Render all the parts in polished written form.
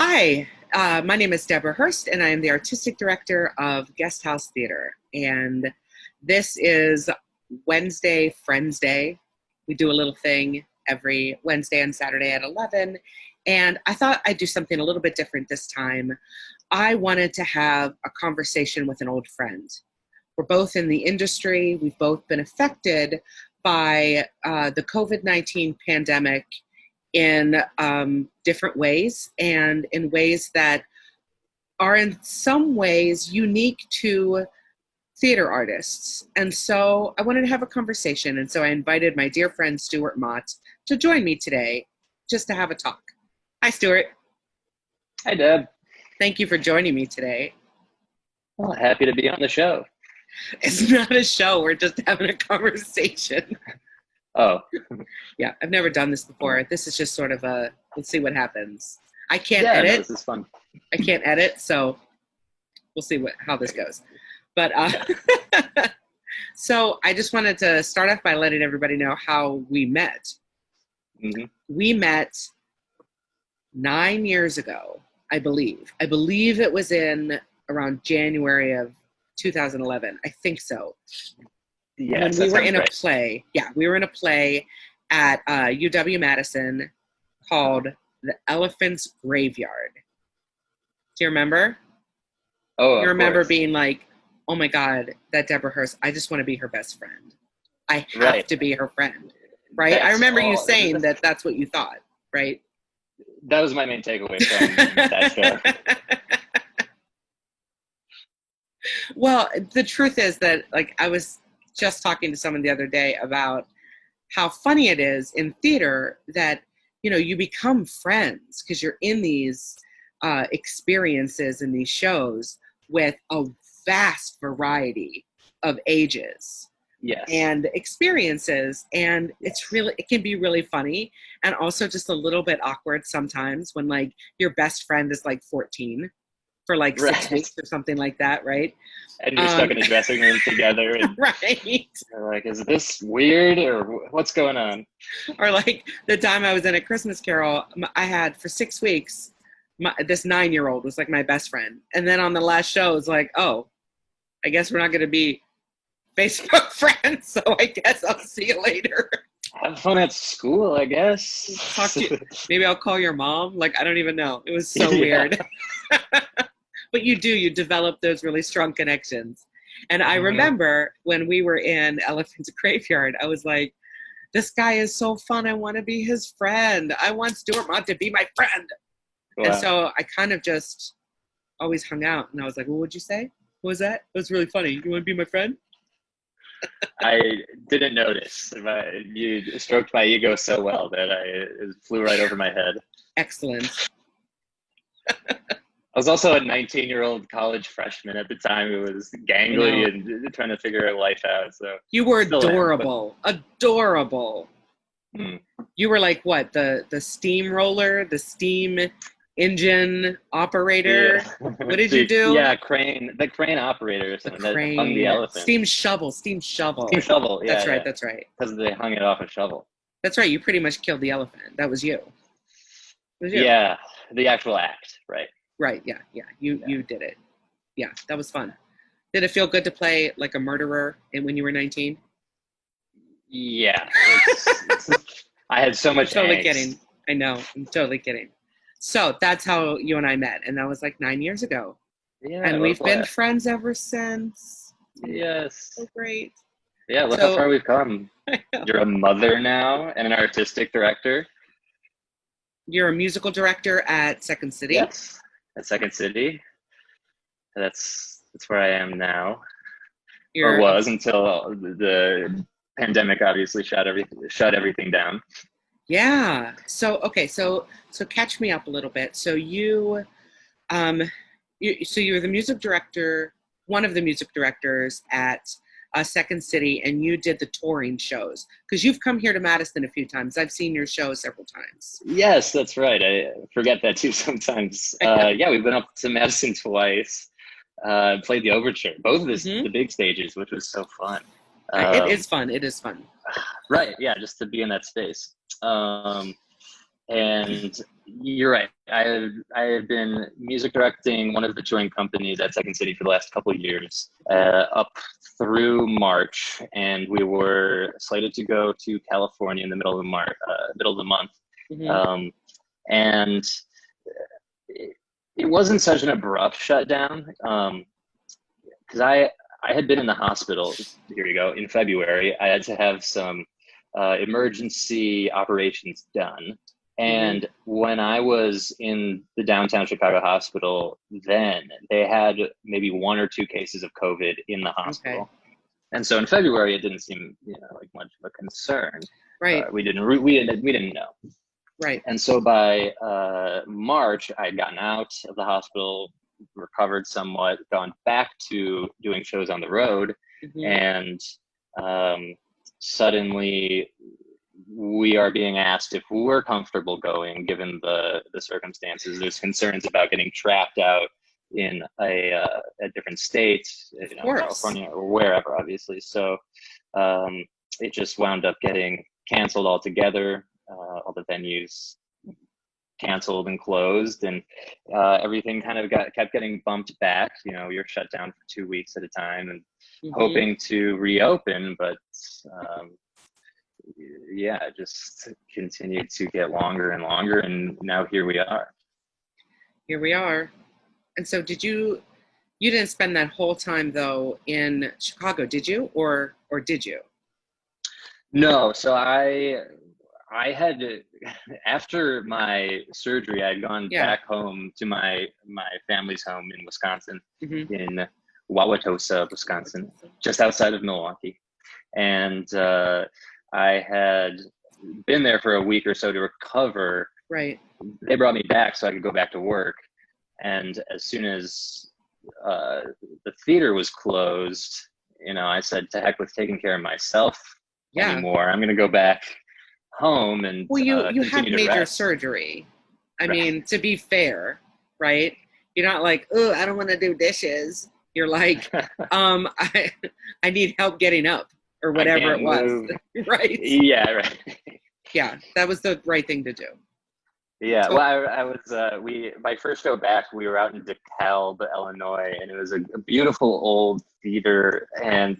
Hi, my name is Deborah Hearst, and I am the artistic director of Guest House Theater. And this is Wednesday Friends Day. We do a little thing every Wednesday and Saturday at 11. And I thought I'd do something a little bit different this time. I wanted to have a conversation with an old friend. We're both in the industry. We've both been affected by the COVID-19 pandemic in different ways, and in ways that are in some ways unique to theater artists. And so I wanted to have a conversation. And so I invited my dear friend, Stuart Mott, to join me today just to have a talk. Hi, Stuart. Hi, Deb. Thank you for joining me today. Well, happy to be on the show. It's not a show. We're just having a conversation. Oh. Yeah, I've never done this before. This is just sort of let's see what happens. I can't Yeah, edit. no, this is fun. I can't edit, so we'll see how this goes. But so I just wanted to start off by letting everybody know how we met. Mm-hmm. We met 9 years ago, I believe. I believe it was in around January of 2011. I think so. Yes, when we were in right. a play. Yeah, we were in a play at UW-Madison called The Elephant's Graveyard. Do you remember? Oh, you remember course. being like, oh my God, that Deborah Hearst, I just want to be her best friend. I have to be her friend, right? I remember you saying that's what you thought, right? That was my main takeaway from that show. Well, the truth is that, like, I was just talking to someone the other day about how funny it is in theater that, you become friends because you're in these experiences in these shows with a vast variety of ages. Yes. And experiences, and it can be really funny and also just a little bit awkward sometimes when, like, your best friend is like 14 for like 6 weeks or something like that, right? And you're stuck in a dressing room together. And right. You're like, is this weird or what's going on? Or like the time I was in A Christmas Carol, I had for 6 weeks, this 9-year-old was like my best friend. And then on the last show, it's like, oh, I guess we're not going to be Facebook friends, so I guess I'll see you later. Have fun at school, I guess. Talk to you. Maybe I'll call your mom. Like, I don't even know. It was so weird. But you develop those really strong connections. And I remember when we were in Elephant's Graveyard, I was like, this guy is so fun. I want to be his friend. I want Stuart Mott to be my friend. Wow. And so I kind of just always hung out. And I was like, well, what'd you say? What was that? It was really funny. You want to be my friend? I didn't notice. You stroked my ego so well that it flew right over my head. Excellent. I was also a 19-year-old college freshman at the time who was gangly and trying to figure her life out. So you were adorable. Adorable. You were like what? The steamroller, the steam engine operator. Yeah. What did you do? Yeah, the crane operator or something that hung the elephant. Steam shovel. Yeah, that's right. Because they hung it off a shovel. That's right. You pretty much killed the elephant. That was you. Yeah, the actual act, right. Right, yeah. You did it. Yeah, that was fun. Did it feel good to play like a murderer when you were 19? Yeah. I had so much totally angst. Kidding. I know. I'm totally kidding. So that's how you and I met, and that was like 9 years ago. Yeah. And we've been friends ever since. Yes. So great. Yeah, look how far we've come. You're a mother now and an artistic director. You're a musical director at Second City. Yes. At Second City. That's where I am now. Or was until the pandemic obviously shut everything down. Yeah. So catch me up a little bit. So you were the music director, one of the music directors at Second City, and you did the touring shows because you've come here to Madison a few times. I've seen your show several times. Yes, that's right. I forget that too sometimes. Yeah, we've been up to Madison twice. Played the Overture, both of the big stages, which was so fun. It is fun. It is fun. Right. Yeah, just to be in that space. And you're right. I have been music directing one of the touring companies at Second City for the last couple of years, up through March, and we were slated to go to California in the middle of the month. Mm-hmm. And it wasn't such an abrupt shutdown, because I had been in the hospital. Here you go. In February, I had to have some emergency operations done. And when I was in the downtown Chicago hospital, then they had maybe 1 or 2 cases of COVID in the hospital. Okay. And so in February, it didn't seem, like much of a concern. Right. We didn't know. Right. And so by March, I had gotten out of the hospital, recovered somewhat, gone back to doing shows on the road, and suddenly we are being asked if we're comfortable going, given the circumstances. There's concerns about getting trapped out in a different state, California or wherever, obviously. So it just wound up getting canceled altogether. All the venues canceled and closed, and everything kind of kept getting bumped back. We were shut down for 2 weeks at a time and hoping to reopen, but it just continued to get longer and longer, and now here we are. And so you didn't spend that whole time though in Chicago, did you? Or did you? No, so I had, after my surgery, I'd gone back home to my family's home in Wisconsin, in Wauwatosa, Wisconsin, just outside of Milwaukee. And I had been there for a week or so to recover. Right. They brought me back so I could go back to work. And as soon as the theater was closed, I said, to heck with taking care of myself anymore. I'm going to go back home and you had major surgery. I mean, to be fair, right? You're not like, oh, I don't want to do dishes. You're like, I need help getting up or whatever it was. Right? Yeah, right. Yeah, that was the right thing to do. Yeah, well, I was, my first show back, we were out in DeKalb, Illinois, and it was a beautiful old theater, and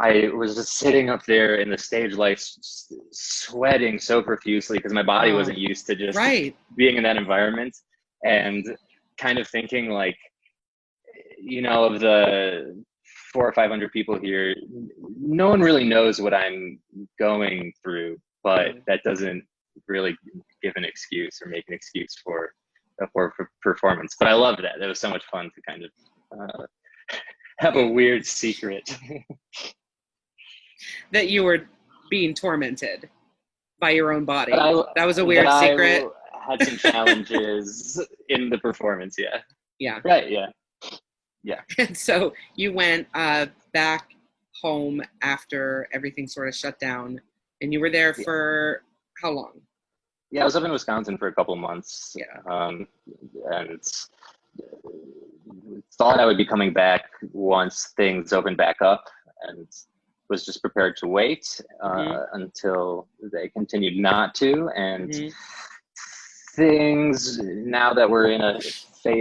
I was just sitting up there in the stage lights, sweating so profusely because my body wasn't used to just being in that environment, and kind of thinking like, of the 400 or 500 people here, no one really knows what I'm going through, but that doesn't really give an excuse or make an excuse for a poor performance. But I loved that. It was so much fun to kind of have a weird secret. That you were being tormented by your own body. That was a weird secret. I had some challenges in the performance, yeah. Yeah. Right, yeah. Yeah. And so you went back home after everything sort of shut down, and you were there for how long? Yeah, I was up in Wisconsin for a couple of months. Yeah. And thought I would be coming back once things opened back up, and was just prepared to wait until they continued not to. And things, now that we're in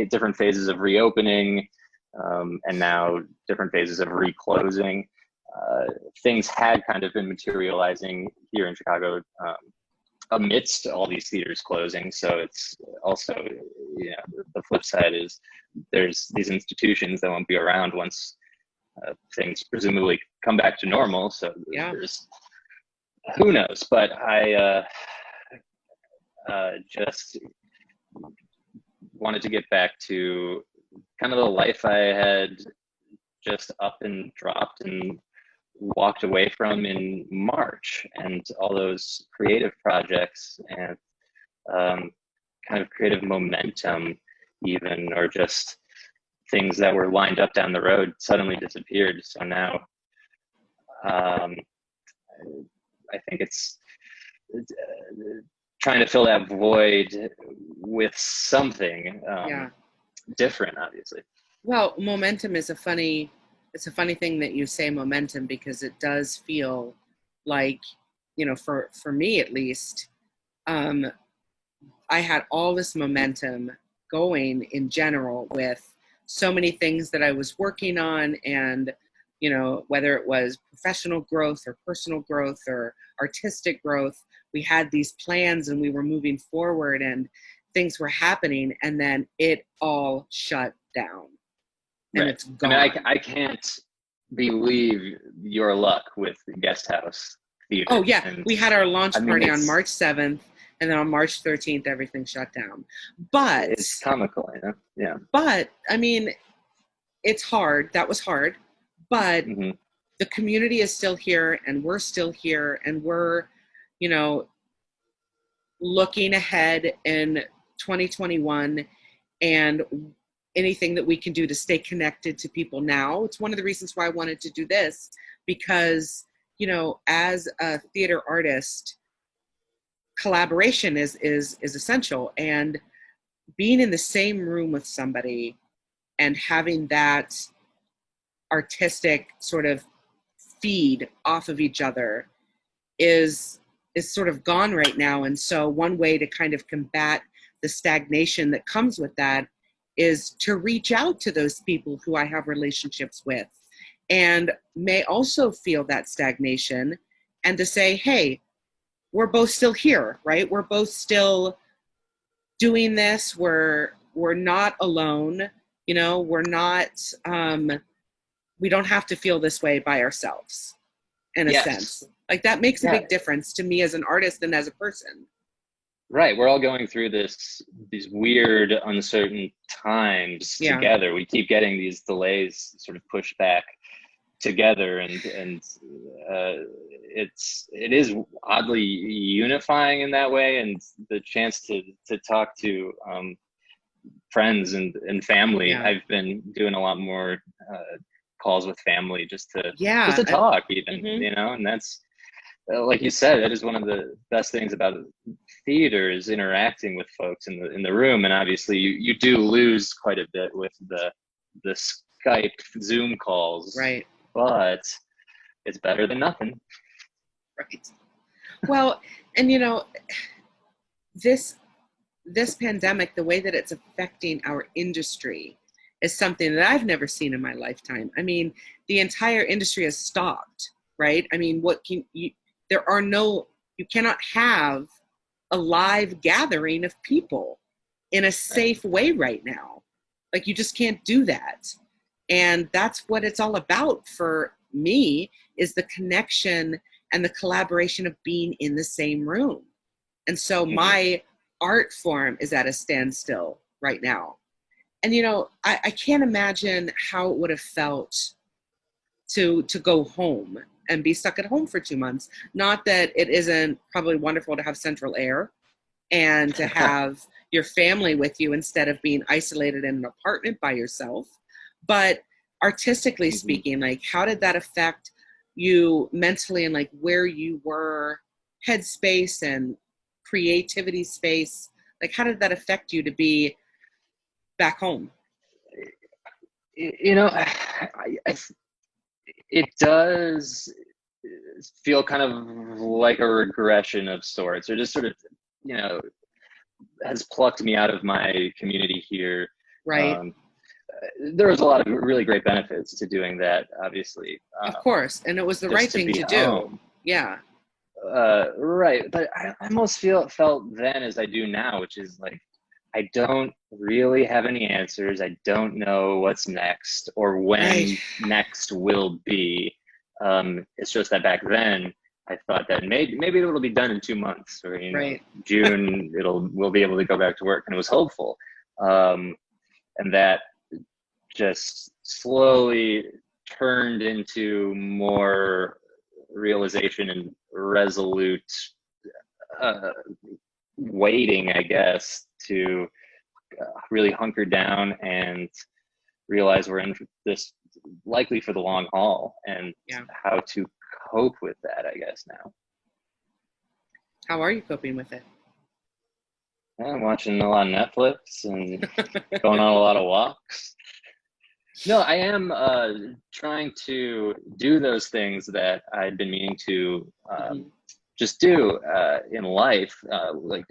different phases of reopening, and now different phases of reclosing, things had kind of been materializing here in Chicago amidst all these theaters closing. So it's also, the flip side is there's these institutions that won't be around once things presumably come back to normal. So there's, who knows, but I just wanted to get back to kind of the life I had just up and dropped and walked away from in March, and all those creative projects and kind of creative momentum even, or just things that were lined up down the road suddenly disappeared. So now I think it's trying to fill that void with something different, obviously. Well, momentum is it's a funny thing that you say momentum, because it does feel like, for me at least, I had all this momentum going in general with so many things that I was working on, and whether it was professional growth or personal growth or artistic growth, we had these plans and we were moving forward and things were happening, and then it all shut down and Right. it's gone. I mean, I can't believe your luck with Guest House Theater. Oh yeah, we had our launch party on March 7th, and then on March 13th, everything shut down. But it's comical, Yeah. But I mean, it's hard. That was hard. But the community is still here, and we're still here, and we're, looking ahead in 2021 and anything that we can do to stay connected to people now. It's one of the reasons why I wanted to do this, because, as a theater artist, collaboration is essential, and being in the same room with somebody and having that artistic sort of feed off of each other is sort of gone right now. And so one way to kind of combat the stagnation that comes with that is to reach out to those people who I have relationships with and may also feel that stagnation, and to say, hey, we're both still here, right? We're both still doing this. We're not alone. We're not, we don't have to feel this way by ourselves, in a sense. Like, that makes a big difference to me as an artist and as a person. Right. We're all going through these weird, uncertain times together. We keep getting these delays sort of pushed back together, and it is oddly unifying in that way, and the chance to talk to friends and family. I've been doing a lot more calls with family just to talk, even, and that's, like you said, that is one of the best things about theater, is interacting with folks in the room. And obviously you do lose quite a bit with the Skype Zoom calls, right? But it's better than nothing, right? Well, and this pandemic, the way that it's affecting our industry is something that I've never seen in my lifetime. I mean, the entire industry has stopped, right? I mean, you cannot have a live gathering of people in a safe way right now. Like, you just can't do that. And that's what it's all about for me, is the connection and the collaboration of being in the same room. And so my art form is at a standstill right now. And, I can't imagine how it would have felt to go home and be stuck at home for 2 months. Not that it isn't probably wonderful to have central air and to have your family with you instead of being isolated in an apartment by yourself. But artistically speaking, like, how did that affect you mentally, and like where you were, headspace and creativity space? Like, how did that affect you to be back home? It does feel kind of like a regression of sorts, or just sort of, has plucked me out of my community here. Right. There was a lot of really great benefits to doing that, obviously. Of course, and it was the right thing to do. Yeah. Right, but I almost felt then as I do now, which is like, I don't really have any answers. I don't know what's next or when next will be. It's just that back then I thought that maybe it'll be done in 2 months, or June we'll be able to go back to work, and it was hopeful. And that just slowly turned into more realization and resolute waiting, I guess, to really hunker down and realize we're in this likely for the long haul, and how to cope with that, I guess, now. How are you coping with it? I'm watching a lot of Netflix and going on a lot of walks. No, I am trying to do those things that I've been meaning to just do in life, like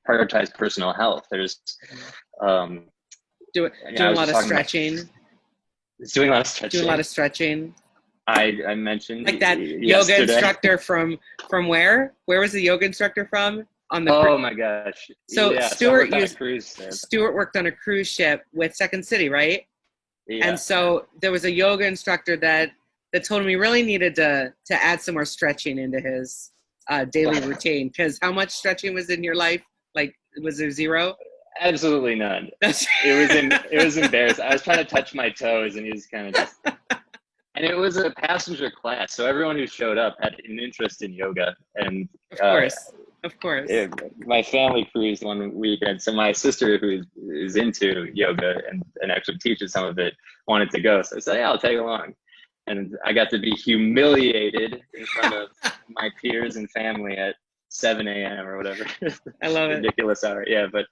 prioritize personal health. There's Doing a lot of stretching. Doing a lot of stretching. Doing a lot of stretching. I mentioned like that yesterday. Yoga instructor from where? Where was the yoga instructor from? On the oh my gosh! So yeah, Stuart Stuart worked on a cruise ship with Second City, right? Yeah. And so there was a yoga instructor that told him he really needed to add some more stretching into his daily routine. Because how much stretching was in your life? Like, was there zero? Absolutely none. It was embarrassing. I was trying to touch my toes, and he was kind of just. And it was a passenger class, so everyone who showed up had an interest in yoga. And of course. My family cruised one weekend, so my sister, who is into yoga and actually teaches some of it, wanted to go. So I said, "Yeah, I'll tag along." And I got to be humiliated in front of my peers and family at 7 a.m. or whatever. I love it. Ridiculous hour. Yeah, but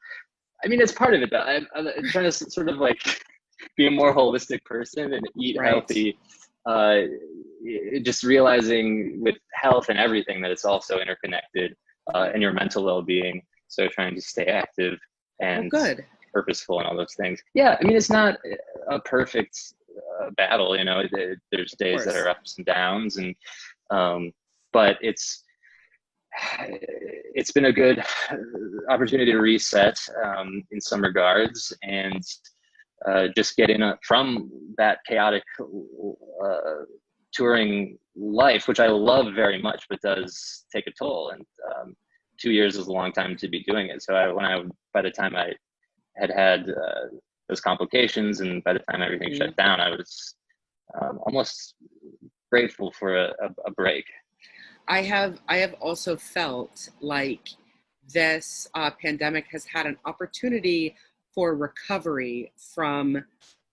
I mean, it's part of it. Though. I'm trying to sort of like be a more holistic person and eat healthy. Just realizing with health and everything that it's also interconnected, and your mental well-being. So trying to stay active and purposeful and all those things. Yeah, I mean, it's not a perfect battle. You know, there's days that are ups and downs, and but it's been a good opportunity to reset in some regards, and just get in from that chaotic touring life, which I love very much, but does take a toll. And 2 years is a long time to be doing it. So by the time I had those complications, and by the time everything shut down, I was almost grateful for a break. I have also felt like this pandemic has had an opportunity for recovery from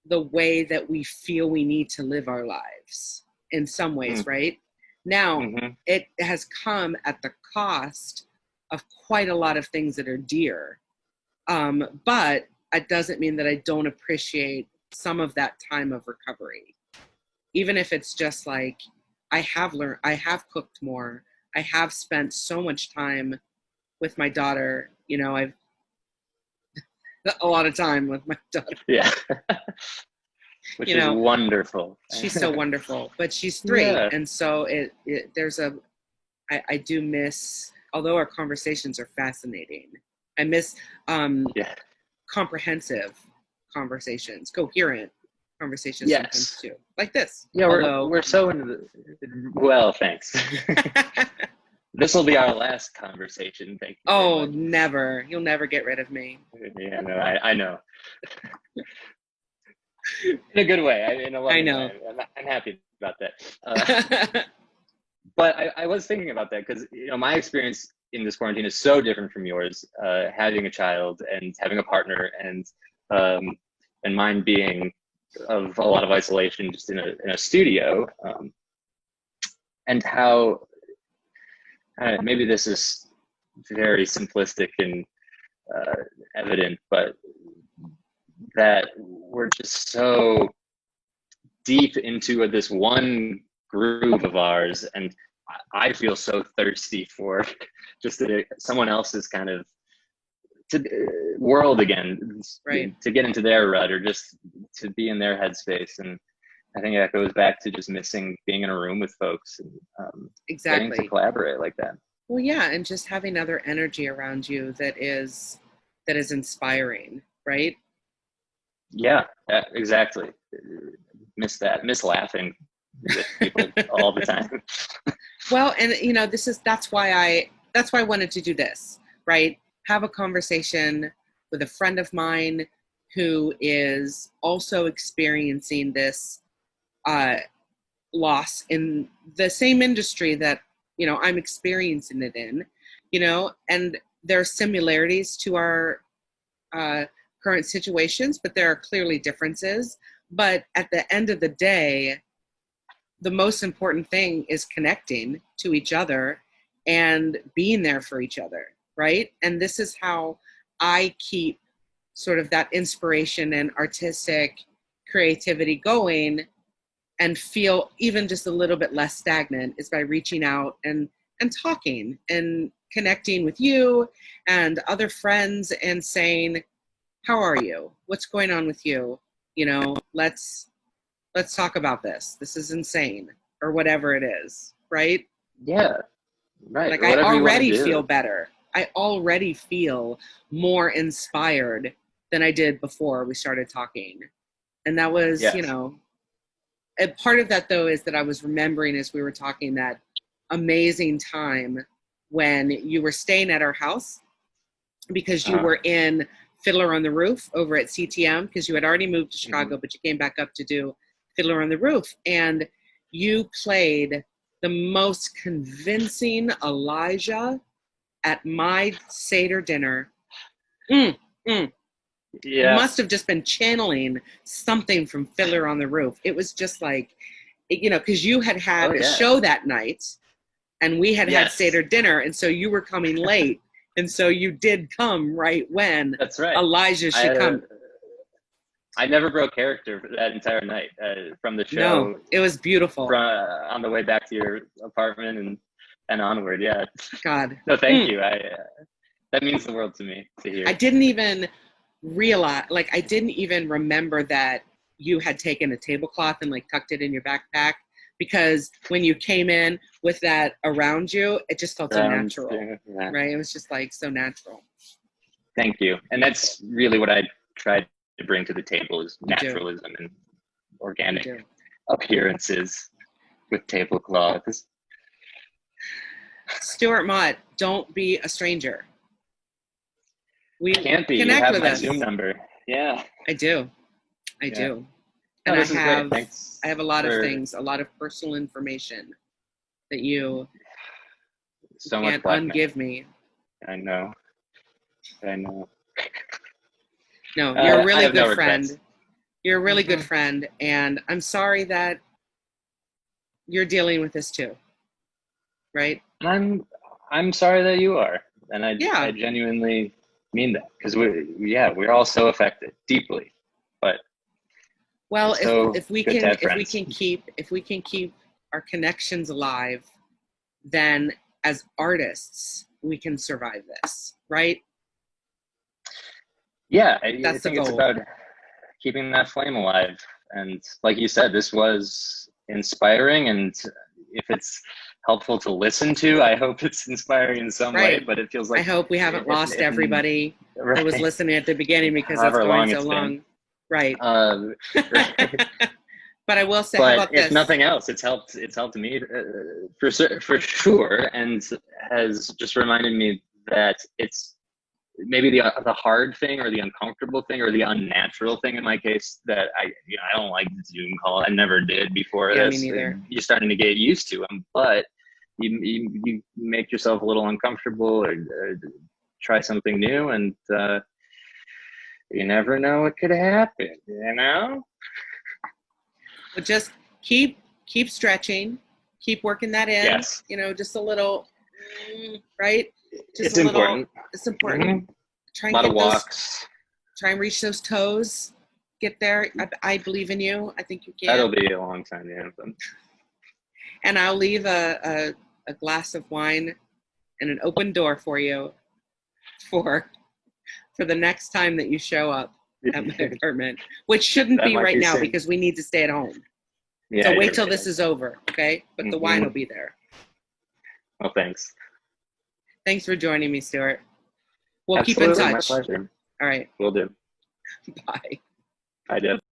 the way that we feel we need to live our lives in some ways, right? Now, it has come at the cost of quite a lot of things that are dear. But it doesn't mean that I don't appreciate some of that time of recovery. Even if it's just like, I have cooked more. I have spent so much time with my daughter. You know, I've a lot of time with my daughter. Yeah. Which is wonderful. She's so wonderful, but she's 3. Yeah. And so I do miss, although our conversations are fascinating, I miss comprehensive conversations, coherent conversations sometimes too, like this. Yeah, we're so into well, thanks. This will be our last conversation. Thank you. Oh, never. You'll never get rid of me. Yeah, no, I know. In a good way. In a loving way. I'm happy about that. But I was thinking about that because my experience in this quarantine is so different from yours. Having a child and having a partner, and mine being of a lot of isolation, just in a studio, and how maybe this is very simplistic and evident, but that we're just so deep into this one groove of ours, and I feel so thirsty for just someone else's kind of world again, to get into their rut, or just to be in their headspace. And I think that goes back to just missing being in a room with folks and getting to collaborate like that. Well, yeah, and just having other energy around you that is inspiring, right? Yeah, exactly. Miss laughing with people all the time. Well, and that's why I wanted to do this, right? Have a conversation with a friend of mine who is also experiencing this loss in the same industry that I'm experiencing it in, and there are similarities to our current situations, but there are clearly differences. But at the end of the day, the most important thing is connecting to each other and being there for each other, right? And this is how I keep sort of that inspiration and artistic creativity going and feel even just a little bit less stagnant, is by reaching out and talking and connecting with you and other friends and saying, how are you? What's going on with you? You know, let's talk about this. This is insane, or whatever it is, right? Yeah, right. Like, I Whatever you want to already do. feel better. I already feel more inspired than I did before we started talking. And that was, Yes. you know, a part of that, though, is that I was remembering as we were talking that amazing time when you were staying at our house because you were in Fiddler on the Roof over at CTM, because you had already moved to Chicago, but you came back up to do Fiddler on the Roof. And you played the most convincing Elijah at my Seder dinner. Yeah. You must have just been channeling something from Fiddler on the Roof. It was just like, you know, because you had a show that night, and we had Seder dinner, and so you were coming late, and so you did come right when That's right. Elijah should come. I never broke character for that entire night from the show. No, it was beautiful. On the way back to your apartment and onward, yeah. God. No, thank you. That means the world to me to hear. I didn't even realize, like, I didn't even remember that you had taken a tablecloth and like tucked it in your backpack, because when you came in with that around you, it just felt so natural, right? It was just like so natural. Thank you. And that's really what I tried to bring to the table, is naturalism and organic appearances with tablecloths. Stuart Mott, don't be a stranger. We can't be. You have my Zoom number. Yeah. I do. I do. And I have a lot of things, a lot of personal information that you can't ungive me. I know. No, you're a really good friend. You're a really good friend, and I'm sorry that you're dealing with this too. Right? I'm sorry that you are, and I genuinely mean that, because we're all so affected deeply, but if we can keep our connections alive, then as artists we can survive this, right? Yeah, I think it's about keeping that flame alive, and like you said, this was inspiring, and if it's helpful to listen to, I hope it's inspiring in some way, but it feels like, I hope we haven't lost everybody who was listening at the beginning, because it's going so long. Right. But I will say, how about this? If nothing else, it's helped me for sure, and has just reminded me that it's maybe the hard thing, or the uncomfortable thing, or the unnatural thing in my case, that I don't like Zoom call. I never did before this. Me neither. You're starting to get used to them, but you make yourself a little uncomfortable, or try something new, and you never know what could happen, you know? But just keep stretching, keep working that in. Yes. Just a little, right? Just it's important. It's important. Try and a lot of walks. Try and reach those toes. Get there. I believe in you. I think you can. That'll be a long time, yeah. And I'll leave a glass of wine and an open door for you for the next time that you show up at my apartment, which shouldn't be right now, because we need to stay at home. Yeah, so wait till this is over, okay? But the wine will be there. Well, thanks. Thanks for joining me, Stuart. We'll Absolutely, keep in touch. My pleasure. All right. Will do. Bye. I did.